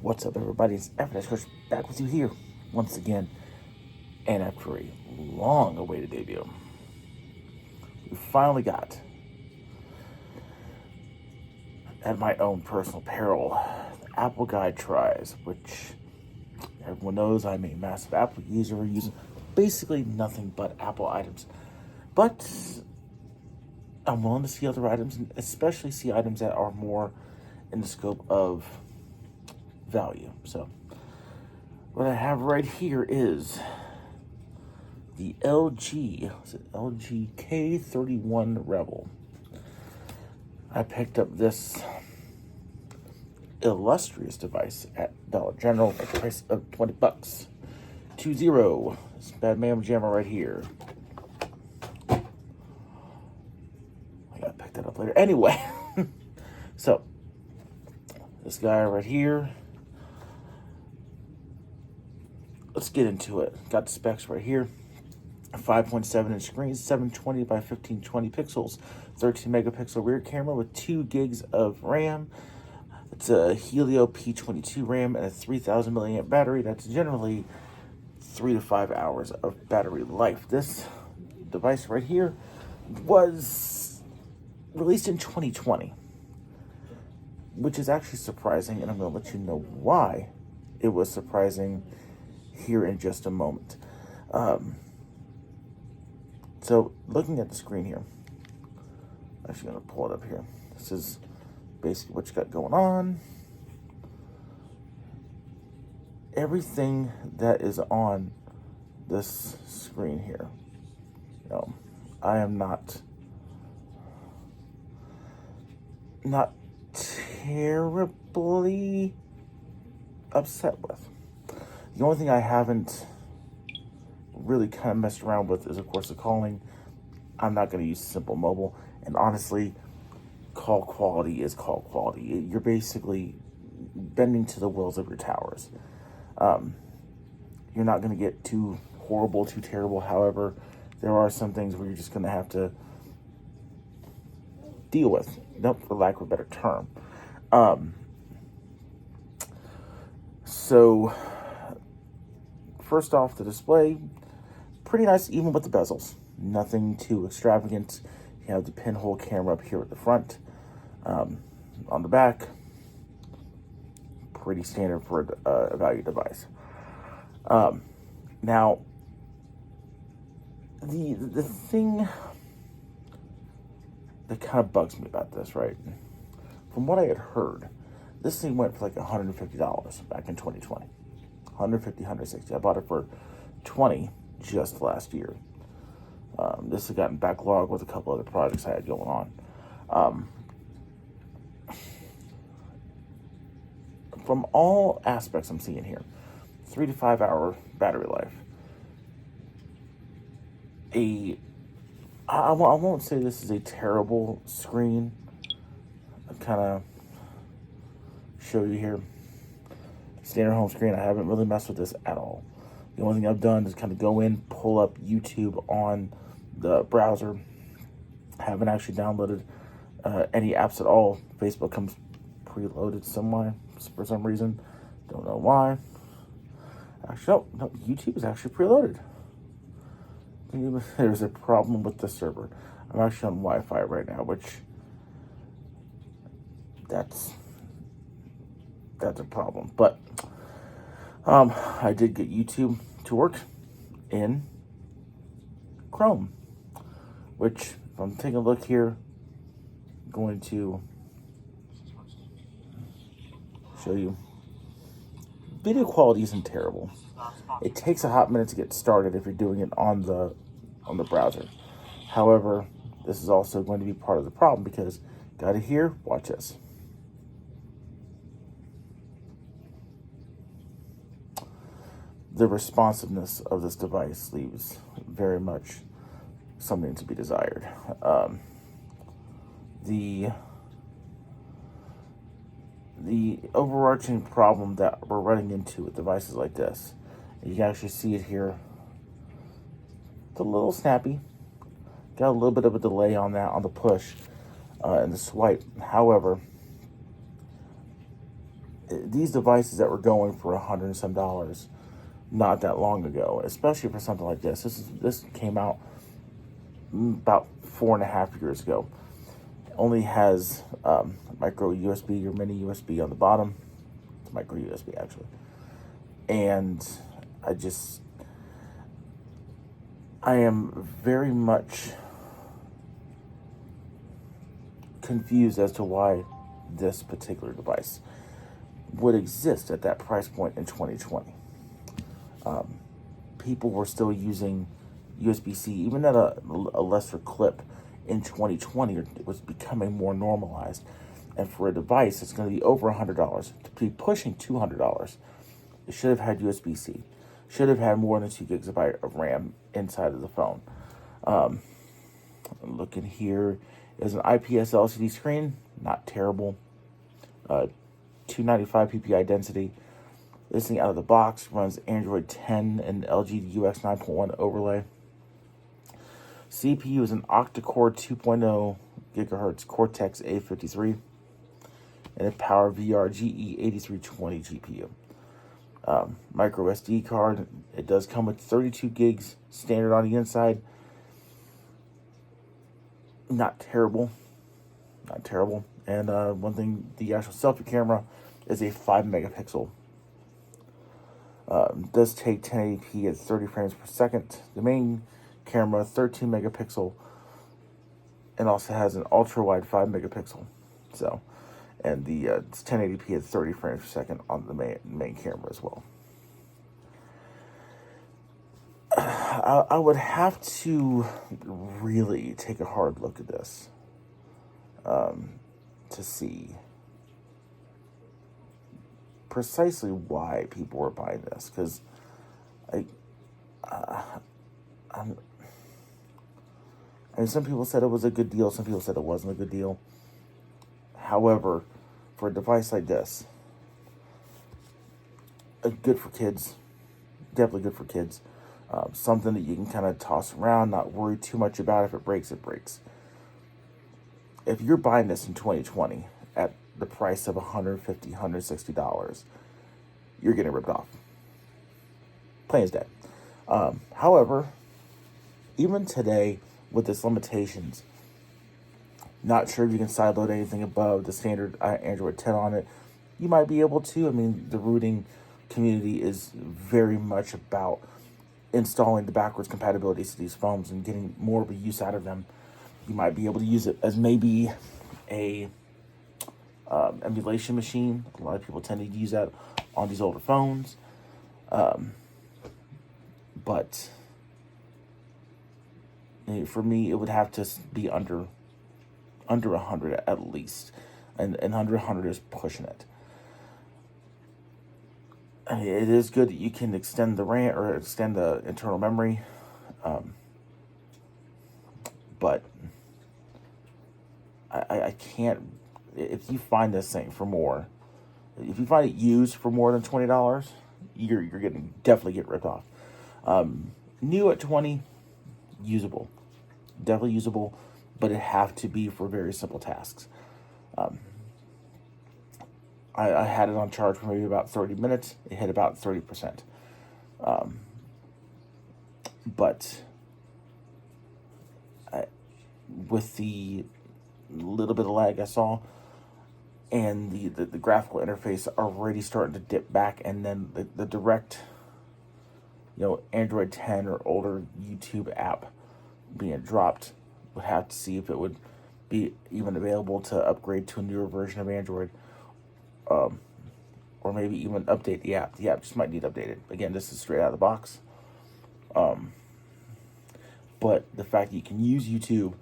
What's up, everybody? It's Ep1 Coach back with you here once again, and after a long-awaited debut, we finally got, at my own personal peril, the Apple Guide tries, which everyone knows I'm a massive Apple user, using basically nothing but Apple items. But I'm willing to see other items, and especially see items that are more in the scope of value. So what I have right here is the LG K31 Rebel. I picked up this illustrious device at Dollar General at the price of $20. 20. This bad man jammer right here. I gotta pick that up later. Anyway, so this guy right here. Let's get into it. Got the specs right here. A 5.7-inch screen, 720 by 1520 pixels, 13 megapixel rear camera with 2 gigs of RAM. It's a Helio P22 RAM and a 3000 milliamp battery. That's generally 3 to 5 hours of battery life. This device right here was released in 2020, which is actually surprising, and I'm going to let you know why it was surprising here in just a moment. So looking at the screen here, I'm actually going to pull it up here. This is basically what you got going on. Everything that is on this screen here, I am not terribly upset with. The only thing I haven't really kind of messed around with is, of course, the calling. I'm not going to use Simple Mobile. And honestly, call quality is call quality. You're basically bending to the wills of your towers. You're not going to get too horrible, too terrible. However, there are some things where you're just going to have to deal with, for lack of a better term. So first off, the display, pretty nice, even with the bezels. Nothing too extravagant. You have the pinhole camera up here at the front. On the back, pretty standard for a value device. Now, the thing that kind of bugs me about this, right? From what I had heard, this thing went for like $150 back in 2020. 150, 160. I bought it for 20 just last year. This has gotten backlogged with a couple other projects I had going on. From all aspects I'm seeing here, 3 to 5 hour battery life. I won't say this is a terrible screen. I'll kind of show you here. Standard home screen. I haven't really messed with this at all. The only thing I've done is kind of go in, pull up YouTube on the browser. Haven't actually downloaded any apps at all. Facebook comes preloaded somewhere for some reason. Don't know why. Actually, no, YouTube is actually preloaded. There's a problem with the server. I'm actually on Wi-Fi right now, which that's a problem. But I did get YouTube to work in Chrome, which, if I'm taking a look here, I'm going to show you. Video quality isn't terrible. It takes a hot minute to get started if you're doing it on the browser. However, this is also going to be part of the problem because got it here. Watch this. The responsiveness of this device leaves very much something to be desired. The overarching problem that we're running into with devices like this, you can actually see it here. It's a little snappy. Got a little bit of a delay on that, on the push and the swipe. However, these devices that were going for $100 and some not that long ago, especially for something like this. This came out about 4.5 years ago. It only has micro USB or mini USB on the bottom. It's micro USB actually, and I am very much confused as to why this particular device would exist at that price point in 2020. People were still using USB-C, even at a lesser clip in 2020. It was becoming more normalized. And for a device that's going to be over $100, to be pushing $200, it should have had USB-C. Should have had more than 2 gigabytes of RAM inside of the phone. Looking here is an IPS LCD screen, not terrible. 295 ppi density. This thing out of the box runs Android 10 and LG UX 9.1 overlay. CPU is an octa-core 2.0 gigahertz Cortex A53 and a Power VR GE8320 GPU. Micro SD card. It does come with 32 gigs standard on the inside. Not terrible. Not terrible. And one thing, the actual selfie camera is a 5 megapixel. Does take 1080p at 30 frames per second. The main camera, 13 megapixel, and also has an ultra wide 5 megapixel. So, and the it's 1080p at 30 frames per second on the main camera as well. I would have to really take a hard look at this to see precisely why people were buying this, because some people said it was a good deal, some people said it wasn't a good deal. However, for a device like this, good for kids, definitely good for kids. Something that you can kind of toss around, not worry too much about. If it breaks, it breaks. If you're buying this in 2020 at the price of $150, $160, you're getting ripped off. Plain as day. However, even today, with its limitations, not sure if you can sideload anything above the standard Android 10 on it. You might be able to. I mean, the rooting community is very much about installing the backwards compatibilities to these phones and getting more of a use out of them. You might be able to use it as maybe a emulation machine. A lot of people tend to use that on these older phones. But for me, it would have to be under 100 at least. And under 100 is pushing it. It is good that you can extend the RAM or extend the internal memory. But I can't. If you find this thing for more, if you find it used for more than $20, you're definitely get ripped off. New at 20, usable, definitely usable, but it have to be for very simple tasks. I had it on charge for maybe about 30 minutes. It hit about 30%. But with the little bit of lag I saw, and the graphical interface already starting to dip back, and then the direct, Android 10 or older YouTube app being dropped, would have to see if it would be even available to upgrade to a newer version of Android. Or maybe even update the app. The app just might need updated. Again, this is straight out of the box. But the fact that you can use YouTube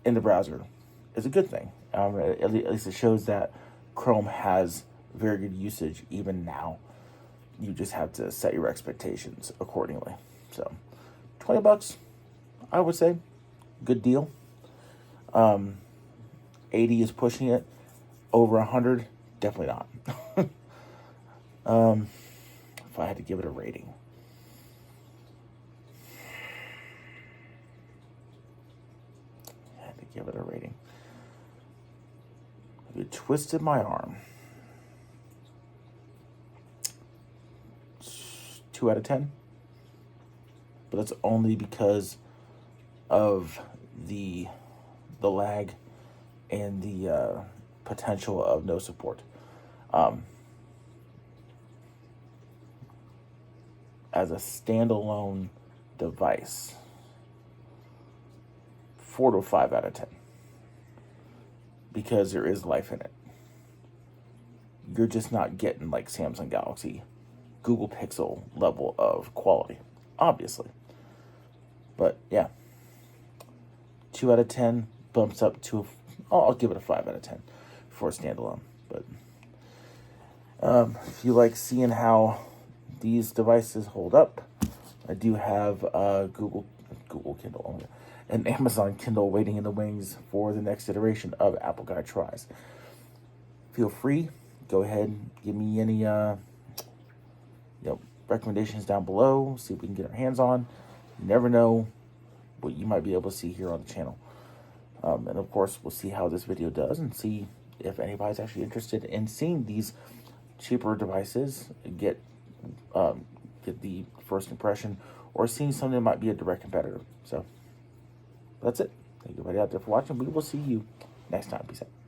in the browser is a good thing. At least it shows that Chrome has very good usage even now. You just have to set your expectations accordingly. So, $20, I would say, good deal. 80 is pushing it. Over 100, definitely not. If I had to give it a rating, you twisted my arm. 2 out of 10. But that's only because of the lag and the potential of no support. As a standalone device, 4 to 5 out of 10, because there is life in it. You're just not getting like Samsung Galaxy, Google Pixel level of quality, obviously. But yeah, 2 out of 10 bumps up to, I'll give it a 5 out of 10 for a standalone. But if you like seeing how these devices hold up, I do have Google Kindle and Amazon Kindle waiting in the wings for the next iteration of Apple Guide Tries. Feel free, go ahead and give me any recommendations down below. See if we can get our hands on. You never know what you might be able to see here on the channel. And of course, we'll see how this video does and see if anybody's actually interested in seeing these cheaper devices get the first impression, or seeing something that might be a direct competitor. So that's it. Thank you everybody out there for watching. We will see you next time. Peace out.